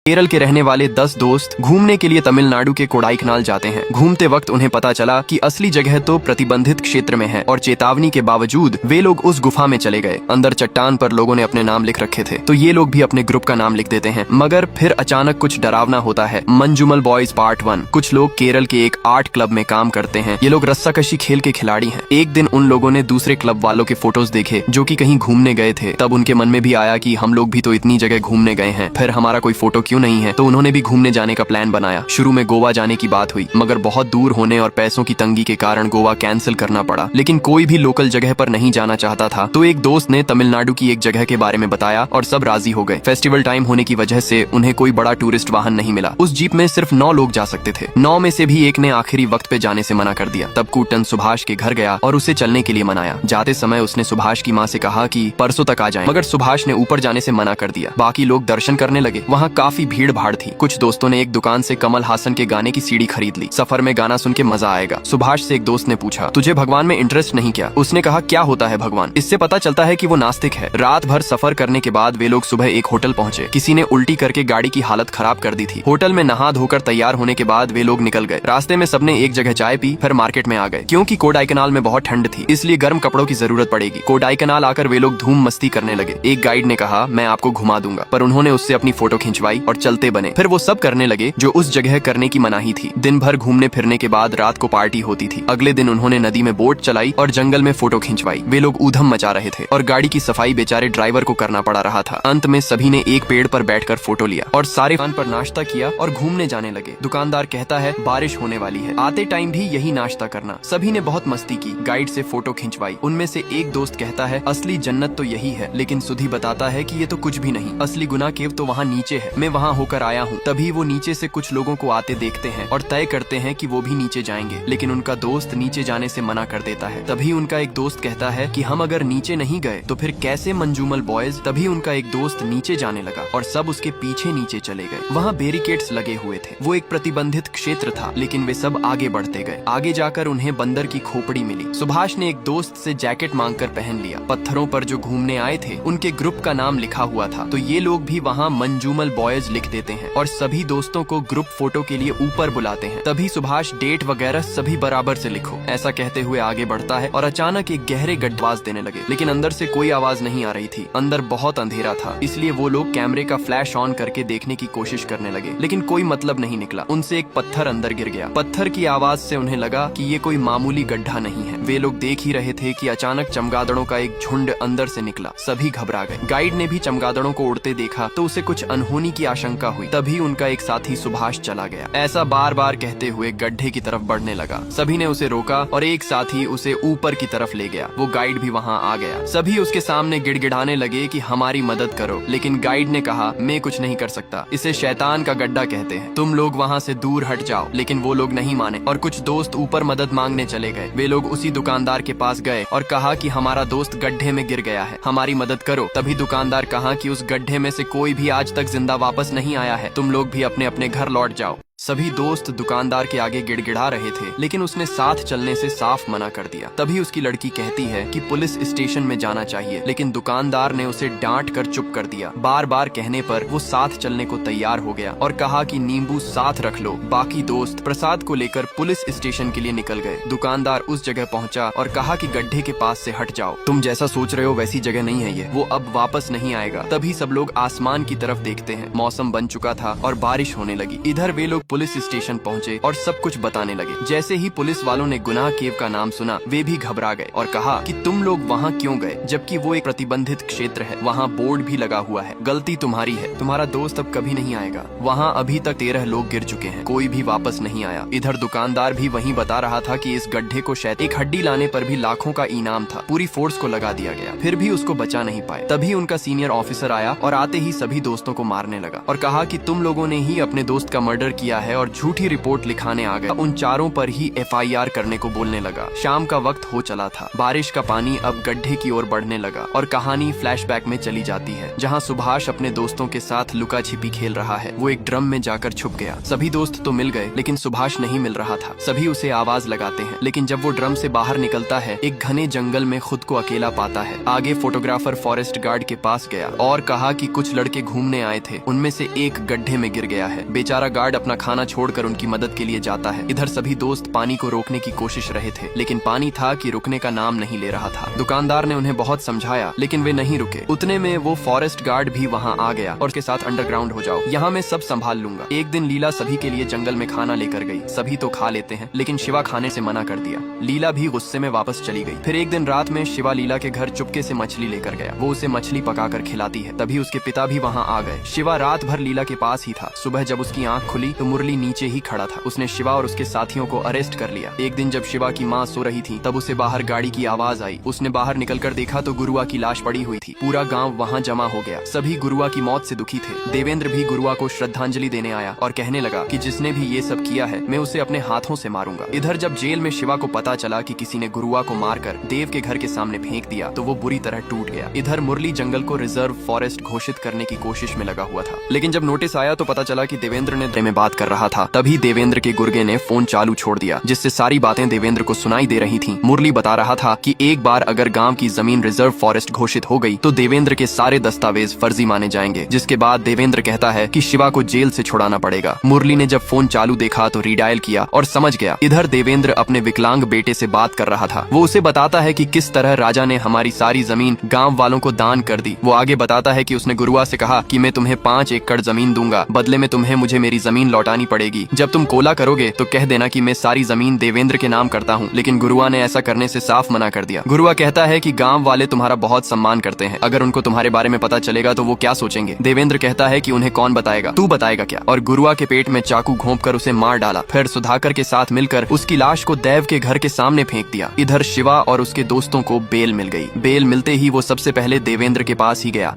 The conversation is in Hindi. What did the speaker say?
केरल के रहने वाले 10 दोस्त घूमने के लिए तमिलनाडु के कोडाईकनाल जाते हैं। घूमते वक्त उन्हें पता चला कि असली जगह तो प्रतिबंधित क्षेत्र में है और चेतावनी के बावजूद वे लोग उस गुफा में चले गए। अंदर चट्टान पर लोगों ने अपने नाम लिख रखे थे, तो ये लोग भी अपने ग्रुप का नाम लिख देते हैं। मगर फिर अचानक कुछ डरावना होता है। Manjummel boys part 1। कुछ लोग केरल के एक आर्ट क्लब में काम करते हैं। ये लोग रस्साकशी खेल के खिलाड़ी हैं। एक दिन उन लोगों ने दूसरे क्लब वालों के फोटोज देखे जो कि कहीं घूमने गए थे। तब उनके मन में भी आया कि हम लोग भी तो इतनी जगह घूमने गए हैं, फिर हमारा कोई फोटो क्यों नहीं है। तो उन्होंने भी घूमने जाने का प्लान बनाया। शुरू में गोवा जाने की बात हुई, मगर बहुत दूर होने और पैसों की तंगी के कारण गोवा कैंसिल करना पड़ा। लेकिन कोई भी लोकल जगह पर नहीं जाना चाहता था, तो एक दोस्त ने तमिलनाडु की एक जगह के बारे में बताया और सब राजी हो गए। फेस्टिवल टाइम होने की वजह से उन्हें कोई बड़ा टूरिस्ट वाहन नहीं मिला। उस जीप में सिर्फ 9 लोग जा सकते थे। 9 में से भी एक ने आखिरी वक्त पे जाने से मना कर दिया। तब कूटन सुभाष के घर गया और उसे चलने के लिए मनाया। जाते समय उसने सुभाष की माँ से कहा कि परसों तक आ जाएं, मगर सुभाष ने ऊपर जाने से मना कर दिया। बाकी लोग दर्शन करने लगे। वहाँ काफी भीड़ भाड़ थी। कुछ दोस्तों ने एक दुकान से कमल हासन के गाने की सीडी खरीद ली। सफर में गाना सुन के मजा आएगा। सुभाष से एक दोस्त ने पूछा, तुझे भगवान में इंटरेस्ट नहीं क्या? उसने कहा, क्या होता है भगवान? इससे पता चलता है कि वो नास्तिक है। रात भर सफर करने के बाद वे लोग सुबह एक होटल पहुंचे। किसी ने उल्टी करके गाड़ी की हालत खराब कर दी थी। होटल में नहा धोकर तैयार होने के बाद वे लोग निकल गए। रास्ते में सबने एक जगह चाय पी, फिर मार्केट में आ गए। क्योंकि कोडाईकनाल में बहुत ठंड थी, इसलिए गर्म कपड़ों की जरूरत पड़ेगी। कोडाईकनाल आकर वे लोग धूम मस्ती करने लगे। एक गाइड ने कहा, मैं आपको घुमा दूंगा, पर उन्होंने उससे अपनी फोटो खिंचवाई और चलते बने। फिर वो सब करने लगे जो उस जगह करने की मनाही थी। दिन भर घूमने फिरने के बाद रात को पार्टी होती थी। अगले दिन उन्होंने नदी में बोट चलाई और जंगल में फोटो खिंचवाई। वे लोग ऊधम मचा रहे थे और गाड़ी की सफाई बेचारे ड्राइवर को करना पड़ा रहा था। अंत में सभी ने एक पेड़ पर बैठकर फोटो लिया और सारे दुकान पर नाश्ता किया और घूमने जाने लगे। दुकानदार कहता है, बारिश होने वाली है, आते टाइम भी यही नाश्ता करना। सभी ने बहुत मस्ती की, गाइड से फोटो खिंचवाई। उनमें से एक दोस्त कहता है, असली जन्नत तो यही है। लेकिन सुधी बताता है कि ये तो कुछ भी नहीं, असली गुनाह केव तो वहाँ नीचे है। मैं वहाँ होकर आया हूँ। तभी वो नीचे से कुछ लोगों को आते देखते हैं और तय करते हैं कि वो भी नीचे जाएंगे। लेकिन उनका दोस्त नीचे जाने से मना कर देता है। तभी उनका एक दोस्त कहता है कि हम अगर नीचे नहीं गए तो फिर कैसे मंजूमल बॉयज? तभी उनका एक दोस्त नीचे जाने लगा और सब उसके पीछे नीचे चले गए। वहाँ बैरिकेड्स लगे हुए थे। वो एक प्रतिबंधित क्षेत्र था, लेकिन वे सब आगे बढ़ते गए। आगे जाकर उन्हें बंदर की खोपड़ी मिली। सुभाष ने एक दोस्त से जैकेट मांगकर पहन लिया। पत्थरों पर जो घूमने आए थे उनके ग्रुप का नाम लिखा हुआ था, तो ये लोग भी वहाँ मंजूमल बॉयज लिख देते हैं और सभी दोस्तों को ग्रुप फोटो के लिए ऊपर बुलाते हैं। तभी सुभाष डेट वगैरह सभी बराबर से लिखो ऐसा कहते हुए आगे बढ़ता है और अचानक एक गहरे गड्ढावाज देने लगे। लेकिन अंदर से कोई आवाज नहीं आ रही थी। अंदर बहुत अंधेरा था, इसलिए वो लोग कैमरे का फ्लैश ऑन करके देखने की कोशिश करने लगे, लेकिन कोई मतलब नहीं निकला। उनसे एक पत्थर अंदर गिर गया। पत्थर की आवाज से उन्हें लगा कि ये कोई मामूली गड्ढा नहीं है। वे लोग देख ही रहे थे कि अचानक चमगादड़ों का एक झुंड अंदर से निकला। सभी घबरा गए। गाइड ने भी चमगादड़ों को उड़ते देखा तो उसे कुछ अनहोनी की आशंका हुई। तभी उनका एक साथी सुभाष चला गया। ऐसा बार बार कहते हुए गड्ढे की तरफ बढ़ने लगा। सभी ने उसे रोका और एक साथी उसे ऊपर की तरफ ले गया। वो गाइड भी वहाँ आ गया। सभी उसके सामने गिड़गिड़ाने लगे कि हमारी मदद करो, लेकिन गाइड ने कहा, मैं कुछ नहीं कर सकता, इसे शैतान का गड्ढा कहते हैं, तुम लोग वहाँ से दूर हट जाओ। लेकिन वो लोग नहीं माने और कुछ दोस्त ऊपर मदद मांगने चले गए। वे लोग उसी दुकानदार के पास गए और कहा कि हमारा दोस्त गड्ढे में गिर गया है, हमारी मदद करो। तभी दुकानदार कहा कि उस गड्ढे में से कोई भी आज तक जिंदा वापस नहीं आया है, तुम लोग भी अपने अपने घर लौट जाओ। सभी दोस्त दुकानदार के आगे गिड़गिड़ा रहे थे, लेकिन उसने साथ चलने से साफ मना कर दिया। तभी उसकी लड़की कहती है कि पुलिस स्टेशन में जाना चाहिए, लेकिन दुकानदार ने उसे डांट कर चुप कर दिया। बार बार कहने पर वो साथ चलने को तैयार हो गया और कहा कि नींबू साथ रख लो। बाकी दोस्त प्रसाद को लेकर पुलिस स्टेशन के लिए निकल गए। दुकानदार उस जगह पहुंचा और कहा कि गड्ढे के पास से हट जाओ, तुम जैसा सोच रहे हो वैसी जगह नहीं है ये, वो अब वापस नहीं आएगा। तभी सब लोग आसमान की तरफ देखते हैं। मौसम बन चुका था और बारिश होने लगी। इधर वे लोग पुलिस स्टेशन पहुंचे और सब कुछ बताने लगे। जैसे ही पुलिस वालों ने गुनाह केव का नाम सुना, वे भी घबरा गए और कहा कि तुम लोग वहाँ क्यों गए, जबकि वो एक प्रतिबंधित क्षेत्र है। वहाँ बोर्ड भी लगा हुआ है, गलती तुम्हारी है, तुम्हारा दोस्त अब कभी नहीं आएगा। वहाँ अभी तक 13 लोग गिर चुके हैं, कोई भी वापस नहीं आया। इधर दुकानदार भी वहीं बता रहा था कि इस गड्ढे को शायद एक हड्डी लाने पर भी लाखों का इनाम था। पूरी फोर्स को लगा दिया गया, फिर भी उसको बचा नहीं पाए। तभी उनका सीनियर ऑफिसर आया और आते ही सभी दोस्तों को मारने लगा और कहा कि तुम लोगों ने ही अपने दोस्त का मर्डर किया किया है और झूठी रिपोर्ट लिखाने आ गया। उन चारों पर ही FIR करने को बोलने लगा। शाम का वक्त हो चला था। बारिश का पानी अब गड्ढे की ओर बढ़ने लगा और कहानी फ्लैशबैक में चली जाती है, जहाँ सुभाष अपने दोस्तों के साथ लुका छिपी खेल रहा है। वो एक ड्रम में जाकर छुप गया। सभी दोस्त तो मिल गए, लेकिन सुभाष नहीं मिल रहा था। सभी उसे आवाज लगाते हैं, लेकिन जब वो ड्रम से बाहर निकलता है, एक घने जंगल में खुद को अकेला पाता है। आगे फोटोग्राफर फॉरेस्ट गार्ड के पास गया और कहा कि कुछ लड़के घूमने आए थे, उनमें से एक गड्ढे में गिर गया है। बेचारा गार्ड अपना खाना छोड़कर उनकी मदद के लिए जाता है। इधर सभी दोस्त पानी को रोकने की कोशिश रहे थे, लेकिन पानी था कि रुकने का नाम नहीं ले रहा था। दुकानदार ने उन्हें बहुत समझाया, लेकिन वे नहीं रुके। उतने में वो फॉरेस्ट गार्ड भी वहाँ आ गया और उसके साथ अंडरग्राउंड हो जाओ, यहाँ मैं सब संभाल लूंगा। एक दिन लीला सभी के लिए जंगल में खाना लेकर गई। सभी तो खा लेते हैं, लेकिन शिवा खाने से मना कर दिया। लीला भी गुस्से में वापस चली गई। फिर एक दिन रात में शिवा लीला के घर चुपके से मछली लेकर गया। वो उसे मछली पकाकर खिलाती है। तभी उसके पिता भी वहाँ आ गए। शिवा रात भर लीला के पास ही था। सुबह जब उसकी आंख खुली तो मुरली नीचे ही खड़ा था। उसने शिवा और उसके साथियों को अरेस्ट कर लिया। एक दिन जब शिवा की माँ सो रही थी, तब उसे बाहर गाड़ी की आवाज आई। उसने बाहर निकलकर देखा तो गुरुआ की लाश पड़ी हुई थी। पूरा गाँव वहाँ जमा हो गया। सभी गुरुआ की मौत से दुखी थे। देवेंद्र भी गुरुआ को श्रद्धांजलि देने आया और कहने लगा कि जिसने भी ये सब किया है, मैं उसे अपने हाथों से मारूंगा। इधर जब जेल में शिवा को पता चला कि किसी ने गुरुआ को मारकर देव के घर के सामने फेंक दिया, तो वो बुरी तरह टूट गया। इधर मुरली जंगल को रिजर्व फॉरेस्ट घोषित करने की कोशिश में लगा हुआ था, लेकिन जब नोटिस आया तो पता चला कि देवेंद्र ने में बात कर रहा था। तभी देवेंद्र के गुर्गे ने फोन चालू छोड़ दिया, जिससे सारी बातें देवेंद्र को सुनाई दे रही थीं। मुरली बता रहा था कि एक बार अगर गांव की जमीन रिजर्व फॉरेस्ट घोषित हो गई तो देवेंद्र के सारे दस्तावेज फर्जी माने जाएंगे, जिसके बाद देवेंद्र कहता है कि शिवा को जेल से छुड़ाना पड़ेगा। मुरली ने जब फोन चालू देखा तो रीडायल किया और समझ गया। इधर देवेंद्र अपने विकलांग बेटे से बात कर रहा था। वो उसे बताता है कि किस तरह राजा ने हमारी सारी जमीन गांव वालों को दान कर दी। वो आगे बताता है कि उसने गुरुआ से कहा कि मैं तुम्हें 5 एकड़ जमीन दूंगा, बदले में तुम्हें मुझे मेरी जमीन लौटानी पड़ेगी। जब तुम कोला करोगे तो कह देना कि मैं सारी जमीन देवेंद्र के नाम करता हूँ। लेकिन गुरुआ ने ऐसा करने से साफ मना कर दिया। गुरुआ कहता है कि गांव वाले तुम्हारा बहुत सम्मान करते हैं, अगर उनको तुम्हारे बारे में पता चलेगा तो वो क्या सोचेंगे। देवेंद्र कहता है कि उन्हें कौन बताएगा, तू बताएगा क्या। और गुरुआ के पेट में चाकू घोंपकर उसे मार डाला। फिर सुधाकर के साथ मिलकर उसकी लाश को देव के घर के सामने फेंक दिया। इधर शिवा और उसके दोस्तों को बेल मिल गई। बेल मिलते ही वो सबसे पहले देवेंद्र के पास ही गया।